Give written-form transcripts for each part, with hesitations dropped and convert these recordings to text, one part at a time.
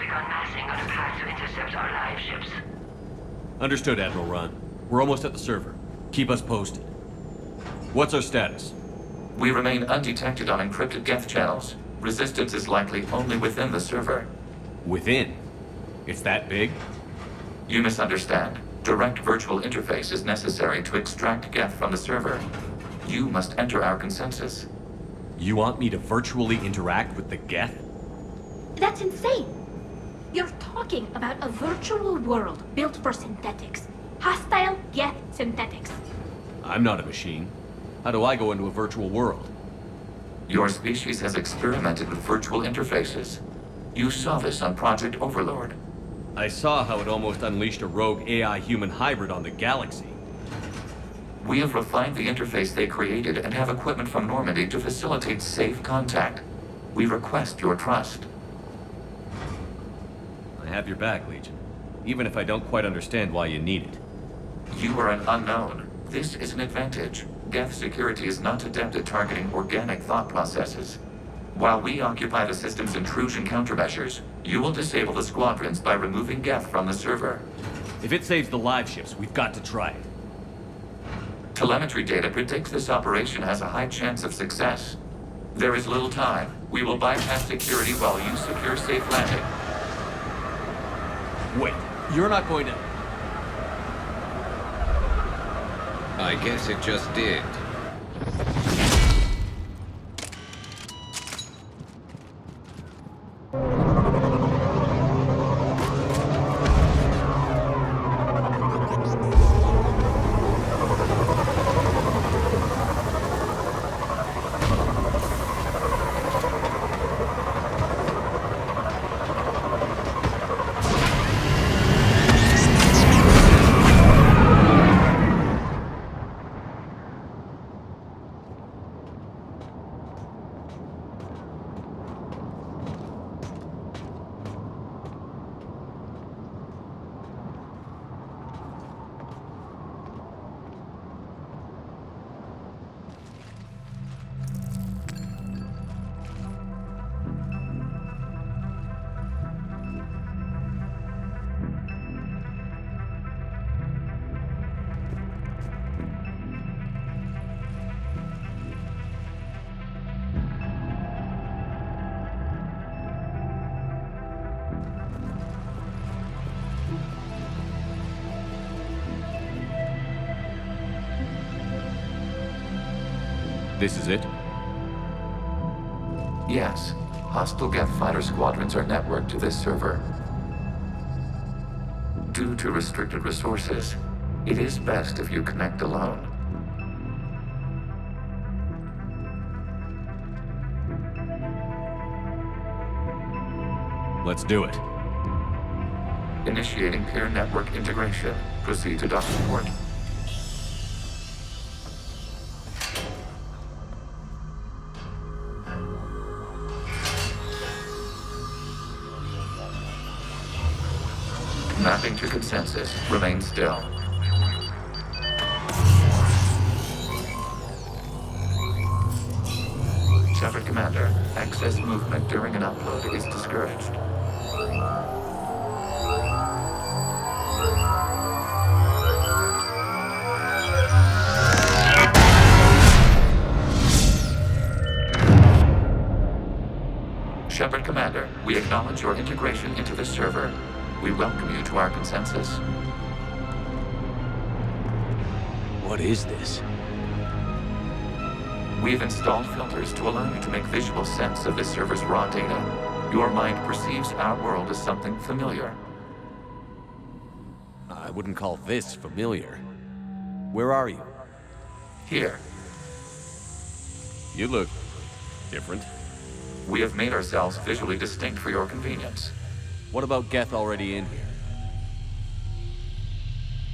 begun massing on a path to intercept our live ships. Understood, Admiral Ron. We're almost at the server. Keep us posted. What's our status? We remain undetected on encrypted Geth channels. Resistance is likely only within the server. Within? It's that big? You misunderstand. Direct virtual interface is necessary to extract Geth from the server. You must enter our consensus. You want me to virtually interact with the Geth? That's insane! You're talking about a virtual world built for synthetics. Hostile Geth synthetics. I'm not a machine. How do I go into a virtual world? Your species has experimented with virtual interfaces. You saw this on Project Overlord. I saw how it almost unleashed a rogue AI-human hybrid on the galaxy. We have refined the interface they created and have equipment from Normandy to facilitate safe contact. We request your trust. I have your back, Legion. Even if I don't quite understand why you need it. You are an unknown. This is an advantage. Geth security is not adept at targeting organic thought processes. While we occupy the system's intrusion countermeasures, you will disable the Squadrons by removing Geth from the server. If it saves the live ships, we've got to try it. Telemetry data predicts this operation has a high chance of success. There is little time. We will bypass security while you secure safe landing. Wait, you're not going to... I guess it just did. This is it? Yes. Hostile Geth fighter squadrons are networked to this server. Due to restricted resources, it is best if you connect alone. Let's do it. Initiating peer network integration. Proceed to dock support. Mapping to consensus. Remain still. Shepard Commander, excess movement during an upload is discouraged. Shepard Commander, we acknowledge your integration into the server. We welcome you to our consensus. What is this? We've installed filters to allow you to make visual sense of this server's raw data. Your mind perceives our world as something familiar. I wouldn't call this familiar. Where are you? Here, You look... different. we have made ourselves visually distinct for your convenience. What about Geth already in here?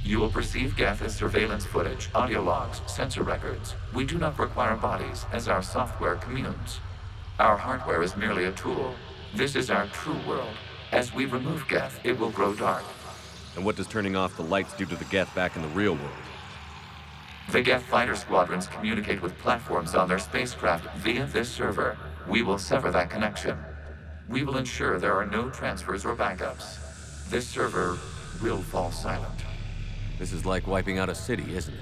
You will perceive Geth as surveillance footage, audio logs, sensor records. We do not require bodies, as our software communes. Our hardware is merely a tool. This is our true world. As we remove Geth, it will grow dark. And what does turning off the lights do to the Geth back in the real world? The Geth fighter squadrons communicate with platforms on their spacecraft via this server. We will sever that connection. We will ensure there are no transfers or backups. This server will fall silent. This is like wiping out a city, isn't it?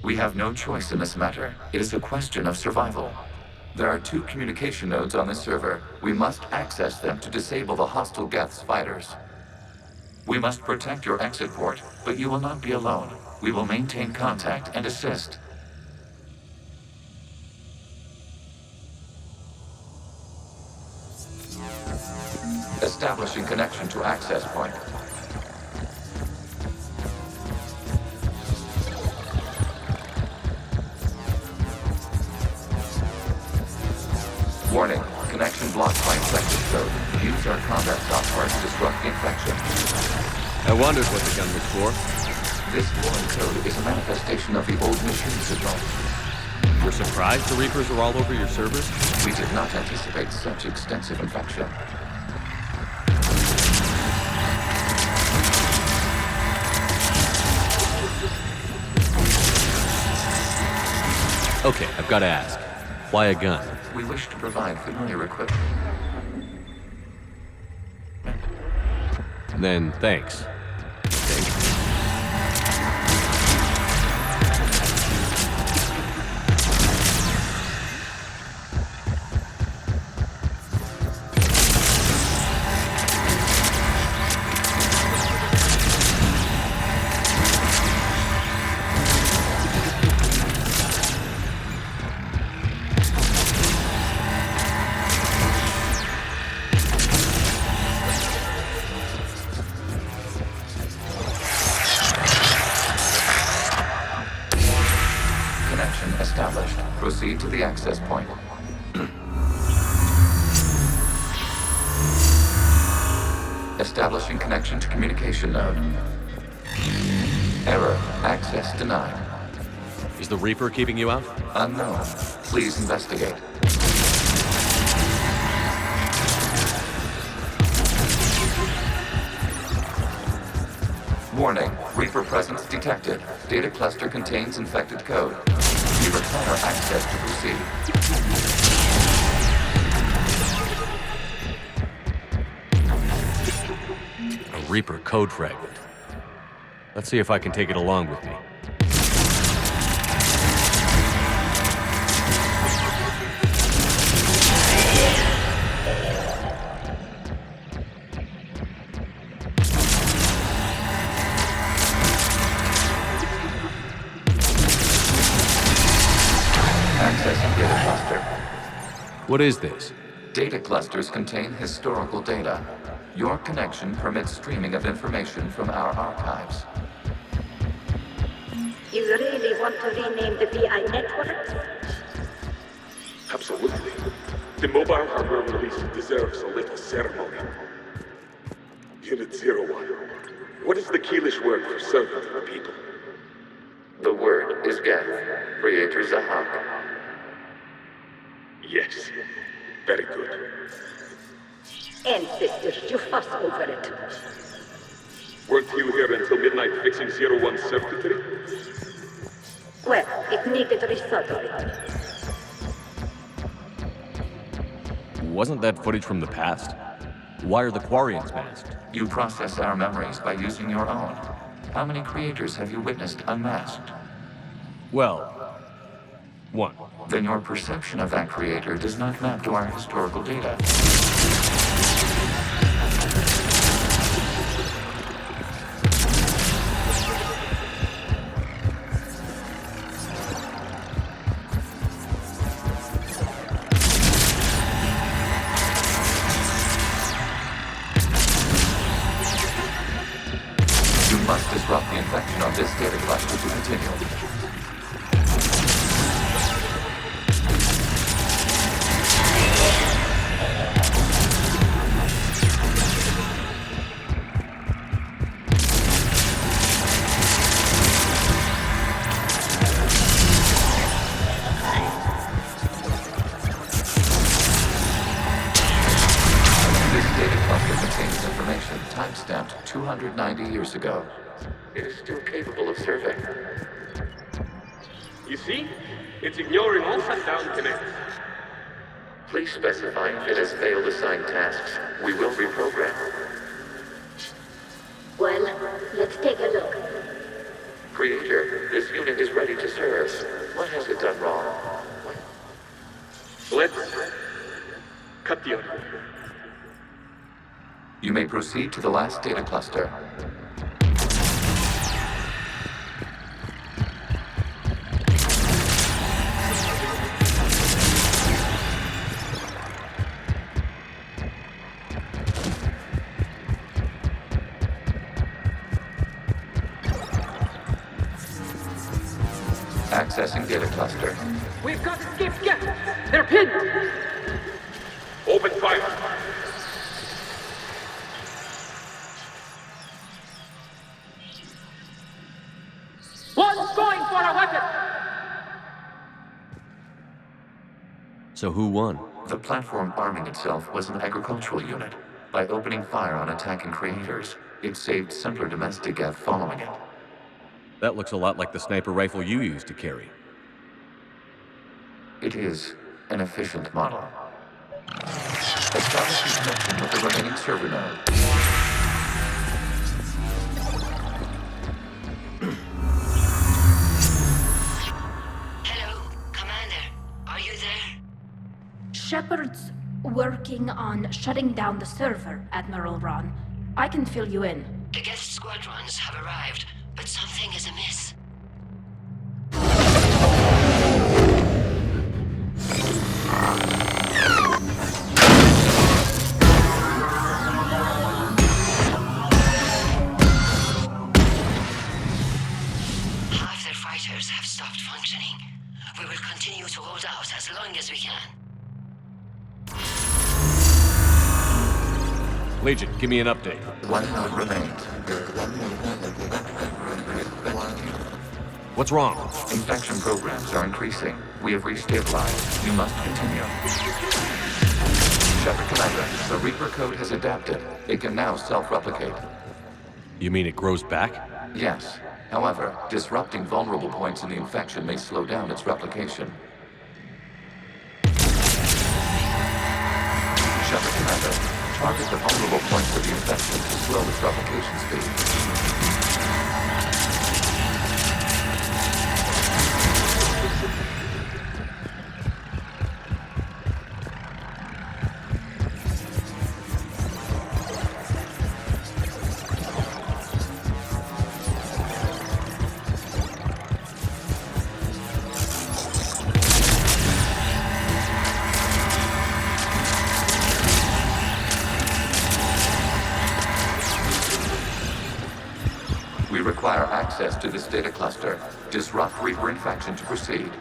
We have no choice in this matter. It is a question of survival. There are 2 communication nodes on this server. We must access them to disable the hostile Geth's fighters. We must protect your exit port, but you will not be alone. We will maintain contact and assist. Establishing connection to access point. Warning, connection blocked by infected code. Use our combat software to disrupt the infection. I wondered what the gun was for. This foreign code is a manifestation of the old machine signal. You're surprised the Reapers are all over your servers? We did not anticipate such extensive infection. Okay, I've got to ask. Why a gun? We wish to provide familiar equipment. Then, thanks. Established. Proceed to the access point. Establishing connection to communication node. Error. Access denied. Is the Reaper keeping you out? Unknown. Please investigate. Warning. Reaper presence detected. Data cluster contains infected code. You require access to proceed. A Reaper code fragment. Let's see if I can take it along with me. Accessing data cluster. What is this? Data clusters contain historical data. Your connection permits streaming of information from our archives. You really want to rename the VI network? Absolutely. The mobile hardware release deserves a little ceremony. Unit 01. What is the Keelish word for servant of the people? The word is Geth, Creator Zahak. Yes. Very good. Ancestors, you fuss over it. Weren't you here until midnight fixing 01 circuitry? Well, it needed resoldering. Wasn't that footage from the past? Why are the Quarians masked? You process our memories by using your own. How many creators have you witnessed unmasked? Well, one. Then your perception of that creator does not map to our historical data. You must disrupt the infection of this data cluster to continue. Timestamped 290 years ago. It is still capable of survey. You see? It's ignoring all shutdown connects. Please specify if it has failed assigned tasks. We will reprogram. Well, let's take a look. Creator, this unit is ready to serve. What has it done wrong? Blitz. Cut the audio. You may proceed to the last data cluster. Accessing data cluster. We've got escaped Geth! They're pinned! Open fire. One's going for a weapon! So who won? The platform arming itself was an agricultural unit. By opening fire on attacking creators, it saved simpler domestic Geth following it. That looks a lot like the sniper rifle you used to carry. It is an efficient model. Establishing connection with the remaining server node. Hello, Commander. Are you there? Shepard's working on shutting down the server, Admiral Ron. I can fill you in. The Geth Squadrons have arrived, but something is amiss. Half their fighters have stopped functioning. We will continue to hold out as long as we can. Legion, give me an update. One node remains. What's wrong? Infection programs are increasing. We have restabilized. You must continue. Shepard Commander, the Reaper code has adapted. It can now self-replicate. You mean it grows back? Yes. However, disrupting vulnerable points in the infection may slow down its replication. Shepard Commander, target the vulnerable points of the infection to slow its replication speed. We require access to this data cluster. Disrupt Reaper infection to proceed.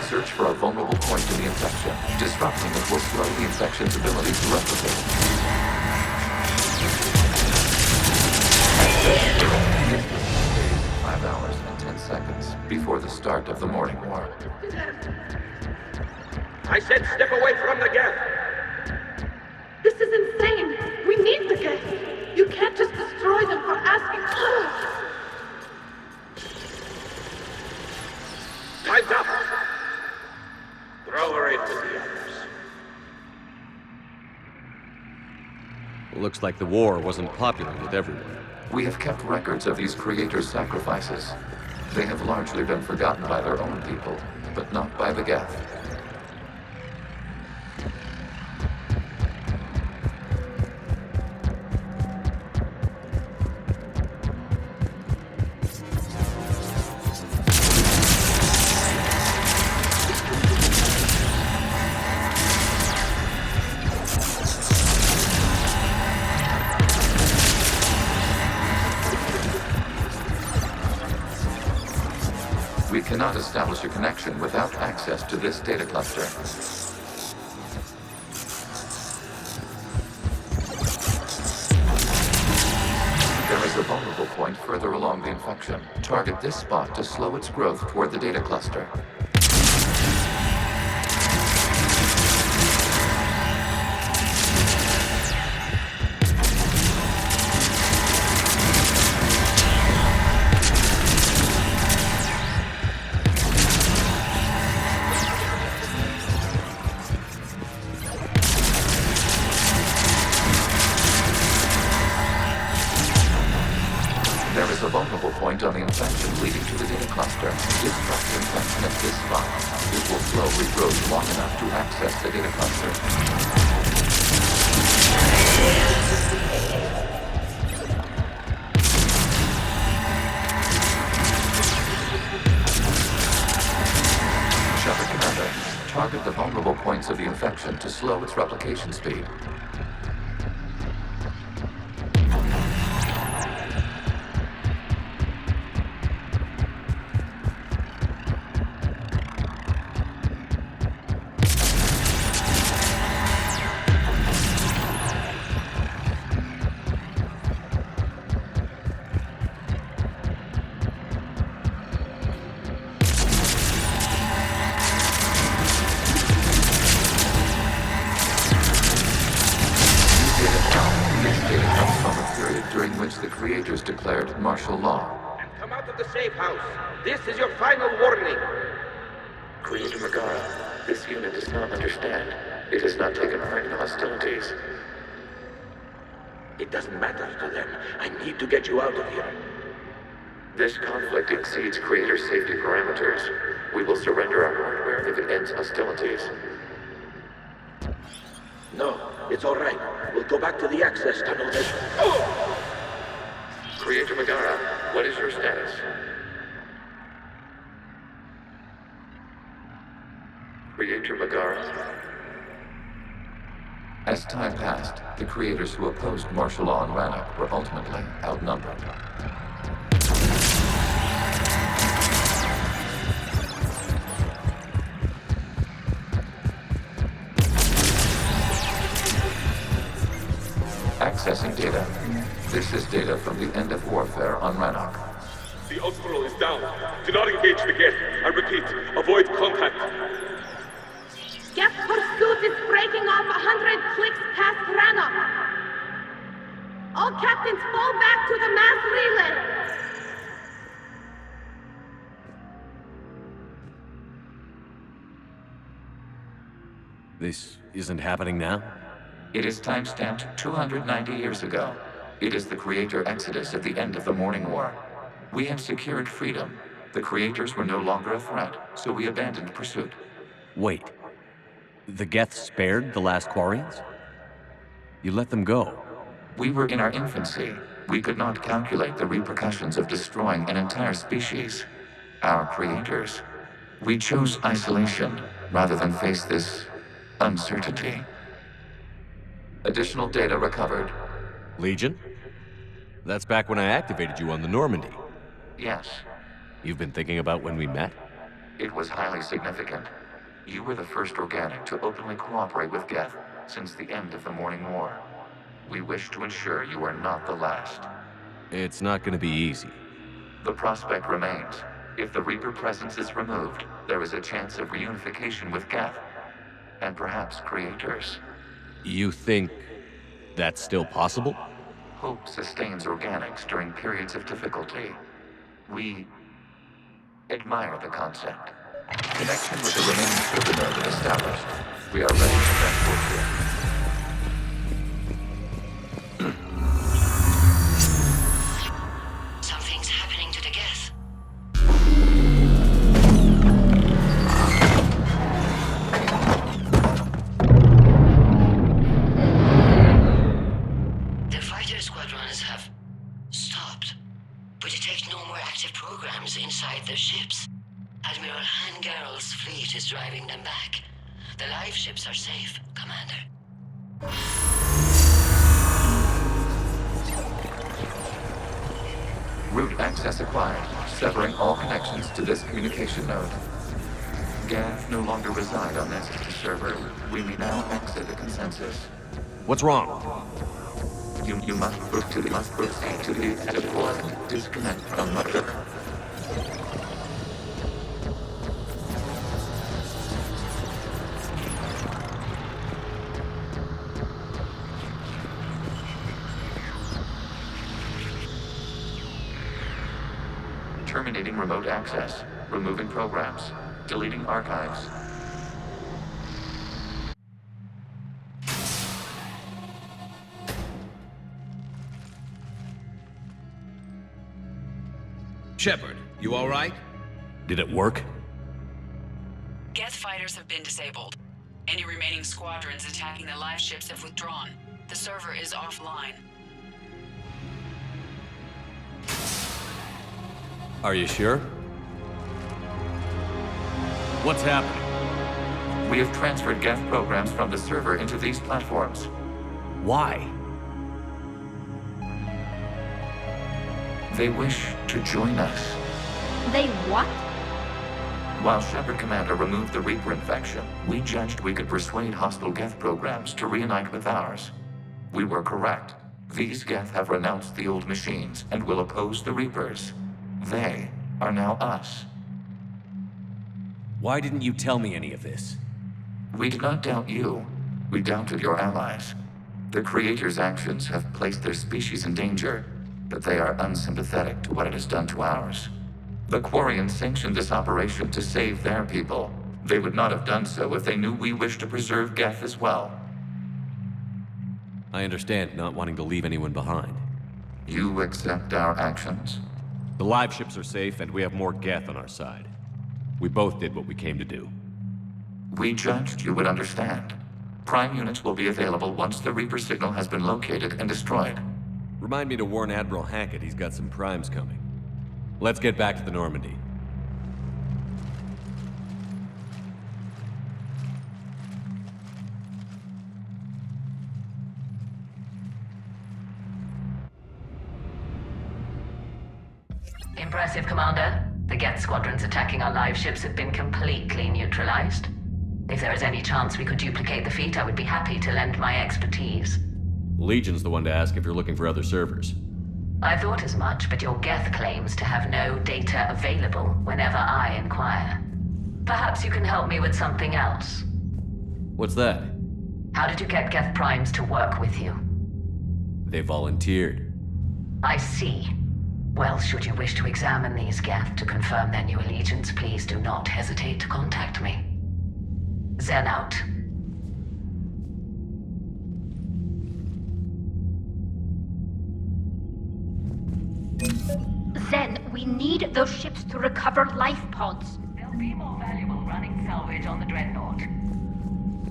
Search for a vulnerable point in the infection. Disrupting it will slow the infection's ability to replicate. 5 hours and 10 seconds before the start of the morning war. I said step away from the Geth. This is insane! We need the Geth! You can't just destroy them for asking us! Time's up. Throw her in with the others. Looks like the war wasn't popular with everyone. We have kept records of these creators' sacrifices. They have largely been forgotten by their own people, but not by the Geth. cannot establish a connection without access to this data cluster. There is a vulnerable point further along the infection. Target this spot to slow its growth toward the data cluster. There is a vulnerable point on the infection leading to the data cluster. Disrupt the infection at this spot. It will slowly grow long enough to access the data cluster. Shepard Commander, target the vulnerable points of the infection to slow its replication speed. During which the creators declared martial law. And come out of the safe house. This is your final warning. Creator Megara, this unit does not understand. It has not taken part in hostilities. It doesn't matter to them. I need to get you out of here. This conflict exceeds Creator safety parameters. We will surrender our hardware if it ends hostilities. No, it's all right. We'll go back to the access tunnel then. Creator Megara, what is your status? Creator Megara. As time passed, the creators who opposed martial law in Rannoch were ultimately outnumbered. Accessing data. This is data from the end of warfare on Rannoch. The Austral is down. Do not engage the Geth. I repeat, avoid contact. Geth pursuit is breaking off 100 clicks past Rannoch. All captains fall back to the mass relay. This isn't happening now? It is timestamped 290 years ago. It is the Creator Exodus at the end of the Morning War. We had secured freedom. The Creators were no longer a threat, so we abandoned pursuit. Wait. The Geth spared the last Quarians? You let them go? We were in our infancy. We could not calculate the repercussions of destroying an entire species. Our creators. We chose isolation rather than face this uncertainty. Additional data recovered. Legion? That's back when I activated you on the Normandy. Yes. You've been thinking about when we met? It was highly significant. You were the first organic to openly cooperate with Geth since the end of the Morning War. We wish to ensure you are not the last. It's not going to be easy. The prospect remains. If the Reaper presence is removed, there is a chance of reunification with Geth. And perhaps creators. You think that's still possible? Hope sustains organics during periods of difficulty. We admire the concept. Connection with the remaining server node is established. We are ready to transport here. Something's happening to the Geth. The fighter squadrons have stopped. We detect no more active programs inside their ships. Admiral Hangarl's fleet is driving them back. The live ships are safe, Commander. Route access acquired. severing all connections to this communication node. Geth no longer reside on this server. We may now exit the consensus. What's wrong? You must proceed to the exit port. Disconnect from mother. Terminating remote access. Removing programs. Deleting archives. Shepard, you all right? Did it work? Geth fighters have been disabled. Any remaining squadrons attacking the live ships have withdrawn. The server is offline. Are you sure? What's happening? We have transferred Geth programs from the server into these platforms. Why? They wish to join us. They what? While Shepard Commander removed the Reaper infection, we judged we could persuade hostile Geth programs to reunite with ours. We were correct. These Geth have renounced the old machines and will oppose the Reapers. They are now us. Why didn't you tell me any of this? We did not doubt you. We doubted your allies. The Creator's actions have placed their species in danger, but they are unsympathetic to what it has done to ours. The Quarians sanctioned this operation to save their people. They would not have done so if they knew we wished to preserve Geth as well. I understand not wanting to leave anyone behind. You accept our actions? The live ships are safe, and we have more Geth on our side. We both did what we came to do. We judged you would understand. Prime units will be available once the Reaper signal has been located and destroyed. Remind me to warn Admiral Hackett he's got some primes coming. Let's get back to the Normandy. Impressive, Commander. The Geth squadrons attacking our live ships have been completely neutralized. If there is any chance we could duplicate the feat, I would be happy to lend my expertise. Legion's the one to ask if you're looking for other servers. I thought as much, but your Geth claims to have no data available whenever I inquire. Perhaps you can help me with something else. What's that? How did you get Geth primes to work with you? They volunteered. I see. Well, should you wish to examine these Geth to confirm their new allegiance, please do not hesitate to contact me. Zen out. Zen, we need those ships to recover life pods. They'll be more valuable running salvage on the Dreadnought.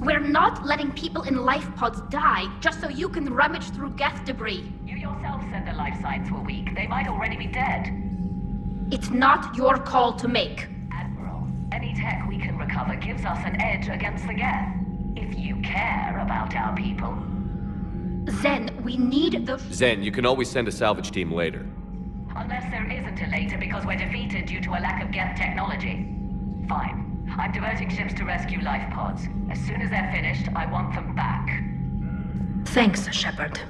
We're not letting people in life pods die just so you can rummage through Geth debris. You yourself said their life signs were weak. They might already be dead. It's not your call to make. Admiral, any tech we can recover gives us an edge against the Geth. If you care about our people. Zen, we need those... Zen, you can always send a salvage team later. Unless there isn't a later because we're defeated due to a lack of Geth technology. Fine. I'm diverting ships to rescue life pods. As soon as they're finished, I want them back. Thanks, Shepard.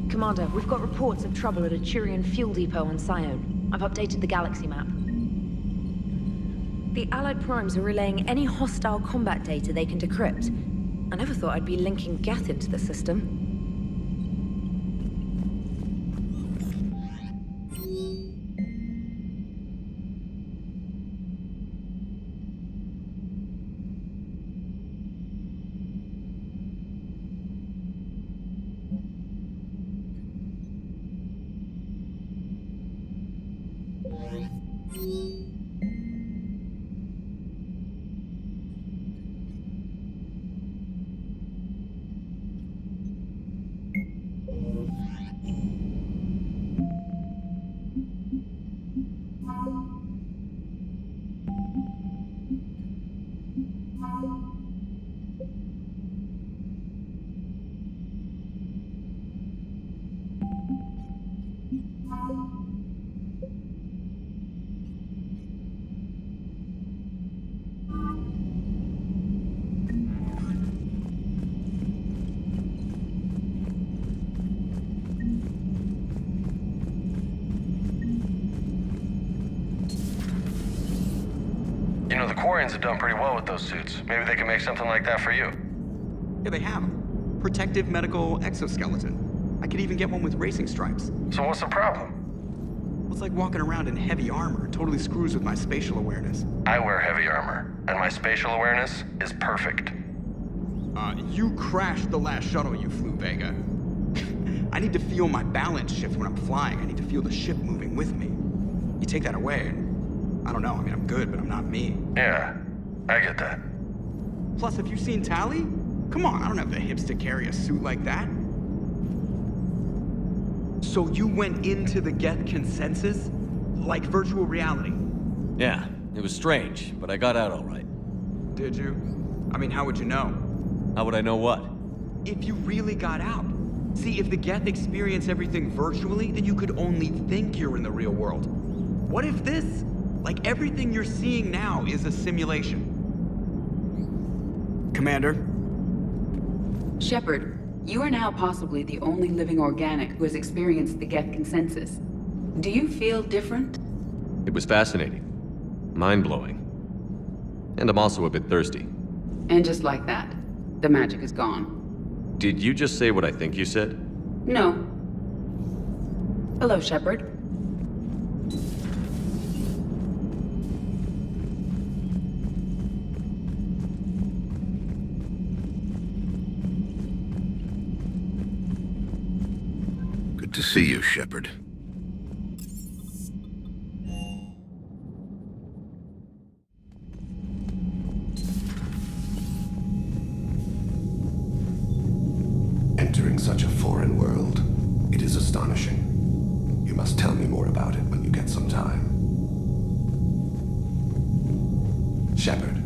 Commander, we've got reports of trouble at a Turian fuel depot on Sion. I've updated the galaxy map. The Allied primes are relaying any hostile combat data they can decrypt. I never thought I'd be linking Geth into the system. know, the Quarians have done pretty well with those suits. Maybe they can make something like that for you. Yeah, they have them. Protective medical exoskeleton. I could even get one with racing stripes. So what's the problem? Well, it's like walking around in heavy armor. It totally screws with my spatial awareness. I wear heavy armor, and my spatial awareness is perfect. You crashed the last shuttle you flew, Vega. I need to feel my balance shift when I'm flying. I need to feel the ship moving with me. You take that away, and I don't know. I mean, I'm good, but I'm not me. Yeah, I get that. Plus, have you seen Tally? Come on, I don't have the hips to carry a suit like that. So you went into the Geth consensus? Like virtual reality? Yeah, it was strange, but I got out all right. Did you? I mean, how would you know? How would I know what? If you really got out. See, if the Geth experience everything virtually, then you could only think you're in the real world. What if this, like everything you're seeing now, is a simulation? Commander? Shepard, you are now possibly the only living organic who has experienced the Geth consensus. Do you feel different? It was fascinating. Mind-blowing. And I'm also a bit thirsty. And just like that, the magic is gone. Did you just say what I think you said? No. Hello, Shepard. Good to see you, Shepard. Entering such a foreign world, it is astonishing. You must tell me more about it when you get some time. Shepard.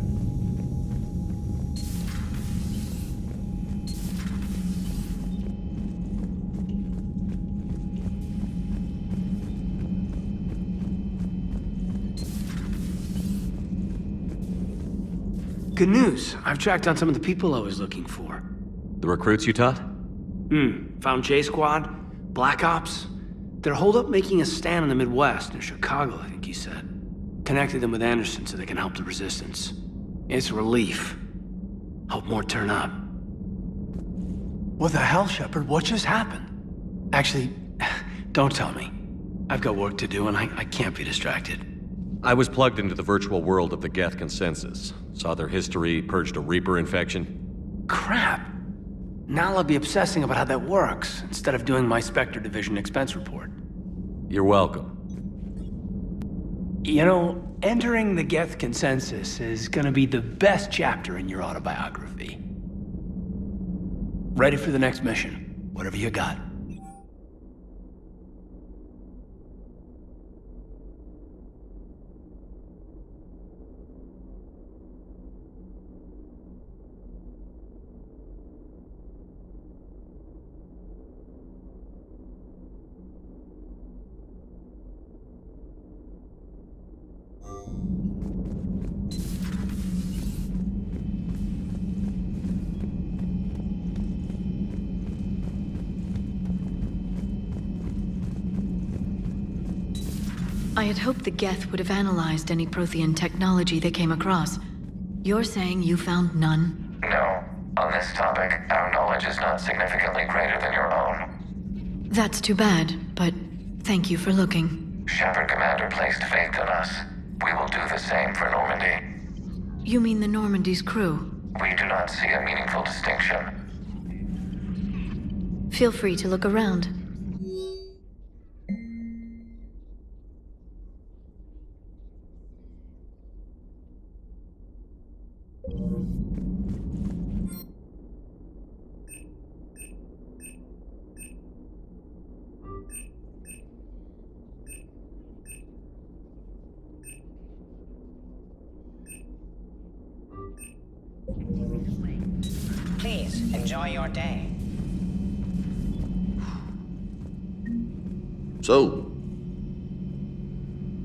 Good news. I've tracked down some of the people I was looking for. The recruits you taught? Found J Squad, Black Ops. They're holed up making a stand in the Midwest, in Chicago, I think you said. Connected them with Anderson so they can help the Resistance. It's relief. Hope more turn up. What the hell, Shepard? What just happened? Actually, don't tell me. I've got work to do and I can't be distracted. I was plugged into the virtual world of the Geth consensus. Saw their history, purged a Reaper infection. Crap. Now I'll be obsessing about how that works, instead of doing my Spectre Division expense report. You're welcome. You know, entering the Geth consensus is gonna be the best chapter in your autobiography. Ready for the next mission, whatever you got. I had hoped the Geth would have analyzed any Prothean technology they came across. You're saying you found none? No. On this topic, our knowledge is not significantly greater than your own. That's too bad, but thank you for looking. Shepard Commander placed faith in us. We will do the same for Normandy. You mean the Normandy's crew? We do not see a meaningful distinction. Feel free to look around. Please, enjoy your day. So,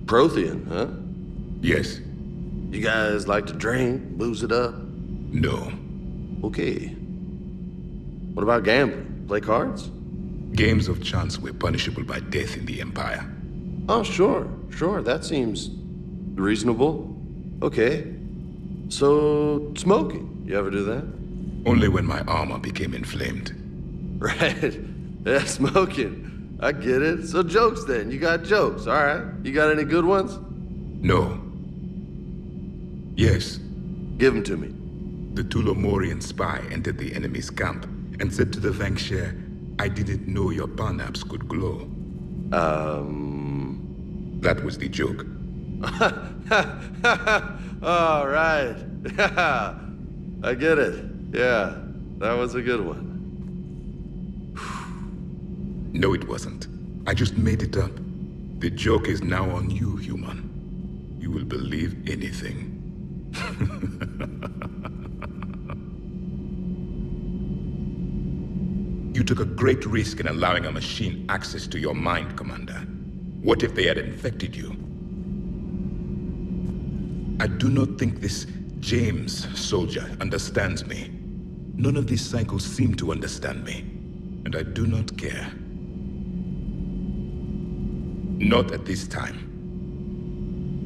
Prothean, huh? Yes. You guys like to drink, booze it up? No. Okay. What about gambling? Play cards? Games of chance were punishable by death in the Empire. Oh, sure. That seems reasonable. Okay. So, smoking. You ever do that? Only when my armor became inflamed. Right. Yeah, smoking. I get it. So jokes then. You got jokes, all right? You got any good ones? No. Yes. Give them to me. The Tulomorian spy entered the enemy's camp and said to the Vankshare, I didn't know your parnaps could glow. That was the joke. All right. Yeah. I get it. Yeah, that was a good one. No, it wasn't. I just made it up. The joke is now on you, human. You will believe anything. You took a great risk in allowing a machine access to your mind, Commander. What if they had infected you? I do not think this James soldier understands me. None of these cycles seem to understand me, and I do not care. Not at this time.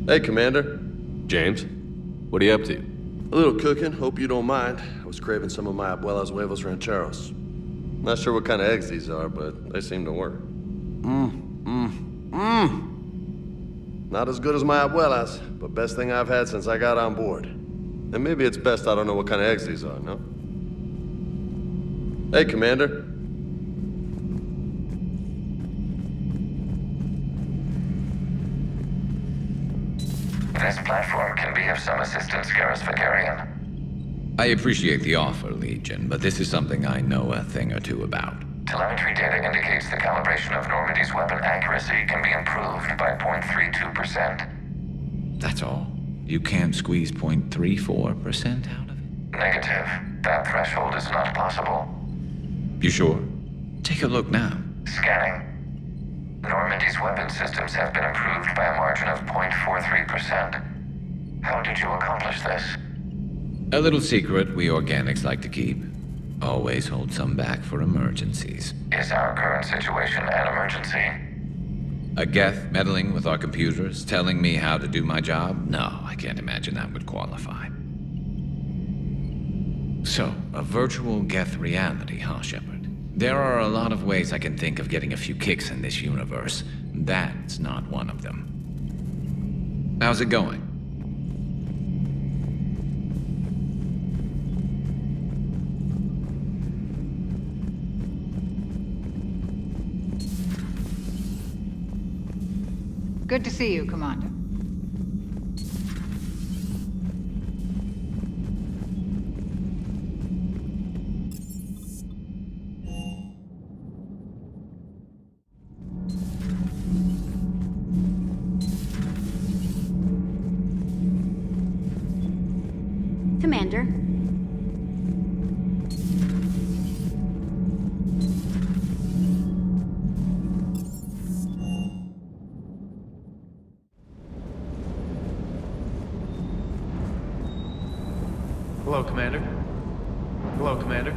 Hey, Commander. James, what are you up to? A little cooking, hope you don't mind. I was craving some of my abuela's huevos rancheros. Not sure what kind of eggs these are, but they seem to work. Not as good as my abuela's, but best thing I've had since I got on board. And maybe it's best I don't know what kind of eggs these are, no? Hey, Commander. This platform can be of some assistance, Garrus Vakarian. I appreciate the offer, Legion, but this is something I know a thing or two about. Telemetry data indicates the calibration of Normandy's weapon accuracy can be improved by 0.32%. That's all? You can't squeeze 0.34% out of it? Negative. That threshold is not possible. You sure? Take a look now. Scanning. Normandy's weapon systems have been improved by a margin of 0.43%. How did you accomplish this? A little secret we organics like to keep. Always hold some back for emergencies. Is our current situation an emergency? A Geth meddling with our computers, telling me how to do my job? No, I can't imagine that would qualify. So, a virtual Geth reality, huh, Shepard? There are a lot of ways I can think of getting a few kicks in this universe. That's not one of them. How's it going? Good to see you, Commander. Commander. Hello, Commander. Hello, Commander.